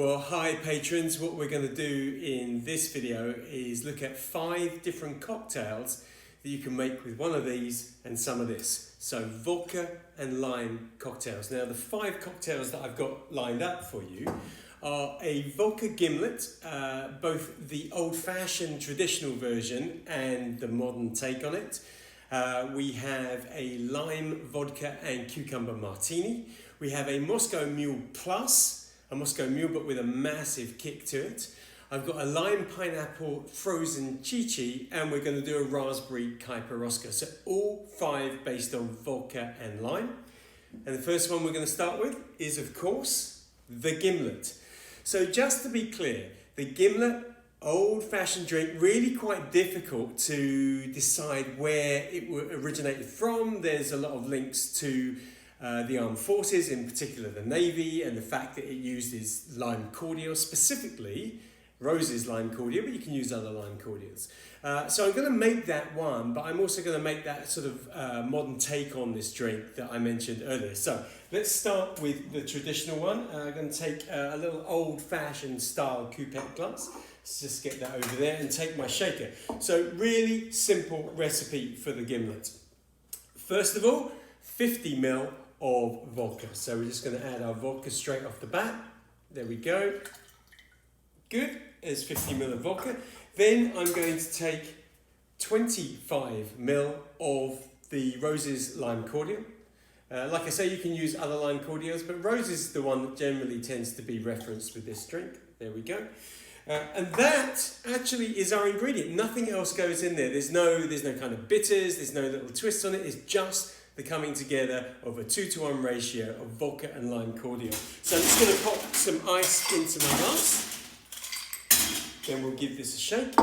Well, hi patrons. What we're going to do in this video is look at 5 different cocktails that you can make with one of these and some of this. So vodka and lime cocktails. Now the 5 cocktails that I've got lined up for you are a vodka gimlet, both the old-fashioned traditional version and the modern take on it. We have a lime vodka and cucumber martini. We have a Moscow Mule Plus, a Moscow Mule but with a massive kick to it. I've got a lime pineapple frozen chi-chi, and we're going to do a raspberry Kaiparosca. So all 5 based on vodka and lime. And the first one we're going to start with is, of course, the gimlet. So just to be clear, the gimlet, old-fashioned drink, really quite difficult to decide where it originated from. There's a lot of links to the armed forces, in particular the Navy, and the fact that it uses lime cordial, specifically Rose's lime cordial, but you can use other lime cordials. So I'm going to make that one, but I'm also going to make that sort of modern take on this drink that I mentioned earlier. So let's start with the traditional one. I'm going to take a little old-fashioned style coupette glass. Let's just get that over there and take my shaker. So really simple recipe for the gimlet. First of all, 50 ml of vodka. So we're just going to add our vodka straight off the bat. There we go. Good. There's 50 ml of vodka. Then I'm going to take 25 ml of the Rose's lime cordial. Like I say, you can use other lime cordials, but Rose is the one that generally tends to be referenced with this drink. There we go. And that actually is our ingredient. Nothing else goes in there. There's no kind of bitters. There's no little twists on it. It's just the coming together of a 2-to-1 ratio of vodka and lime cordial. So I'm just going to pop some ice into my glass. Then we'll give this a shake.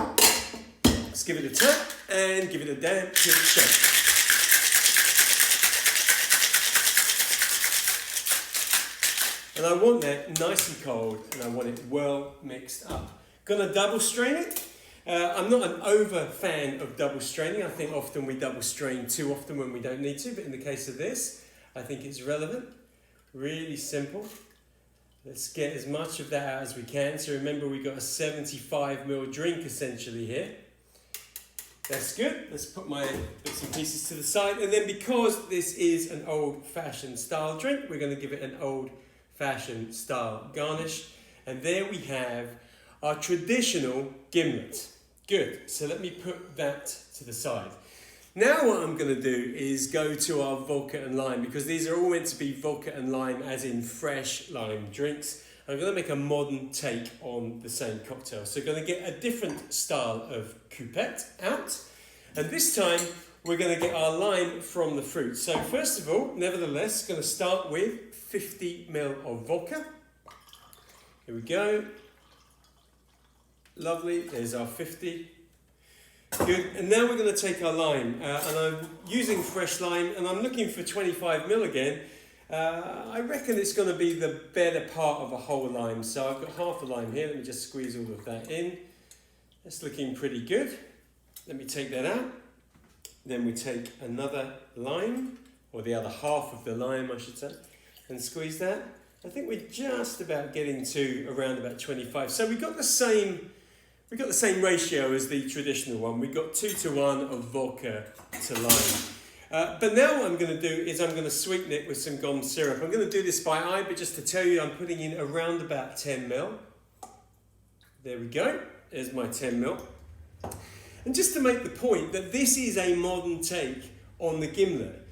Let's give it a tap and give it a damn good shake. And I want that nice and cold, and I want it well mixed up. Gonna double strain it. I'm not an over fan of double straining. I think often we double strain too often when we don't need to, but in the case of this, I think it's relevant. Really simple. Let's get as much of that out as we can. So remember, we've got a 75 ml drink essentially here. That's good. Let's put my bits and pieces to the side. And then because this is an old-fashioned style drink, we're going to give it an old-fashioned style garnish. And there we have our traditional gimlet. Good. So let me put that to the side. Now what I'm going to do is go to our vodka and lime, because these are all meant to be vodka and lime as in fresh lime drinks. I'm going to make a modern take on the same cocktail. So we're going to get a different style of coupette out. And this time we're going to get our lime from the fruit. So first of all, nevertheless, going to start with 50 ml of vodka. Here we go. Lovely. There's our 50. Good. And now we're going to take our lime, and I'm using fresh lime, and I'm looking for 25 ml again. I reckon it's going to be the better part of a whole lime. So I've got half a lime here. Let me just squeeze all of that in. That's looking pretty good. Let me take that out. Then we take another lime, or the other half of the lime, I should say, and squeeze that. I think we're just about getting to around about 25. So we've got the same ratio as the traditional one. We've got 2-to-1 of vodka to lime. But now what I'm going to do is I'm going to sweeten it with some gum syrup. I'm going to do this by eye, but just to tell you, I'm putting in around about 10 ml. There we go. There's my 10 ml. And just to make the point that this is a modern take on the gimlet.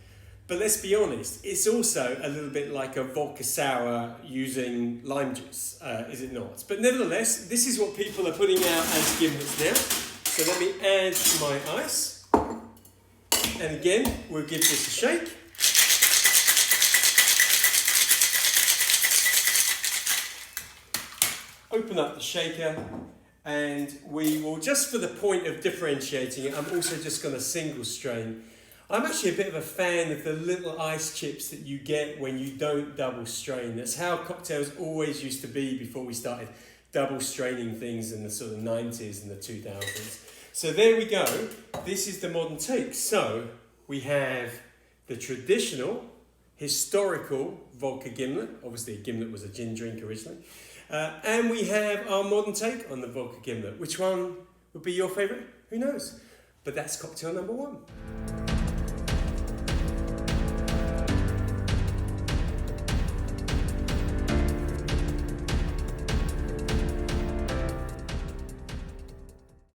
But let's be honest, it's also a little bit like a vodka sour using lime juice, is it not? But nevertheless, this is what people are putting out as gimlets now. So let me add my ice. And again, we'll give this a shake. Open up the shaker, and we will, just for the point of differentiating it, I'm also just going to single strain. I'm actually a bit of a fan of the little ice chips that you get when you don't double strain. That's how cocktails always used to be before we started double straining things in the sort of 90s and the 2000s. So there we go. This is the modern take. So we have the traditional historical vodka gimlet. Obviously a gimlet was a gin drink originally. And we have our modern take on the vodka gimlet. Which one would be your favourite? Who knows? But that's cocktail number 1.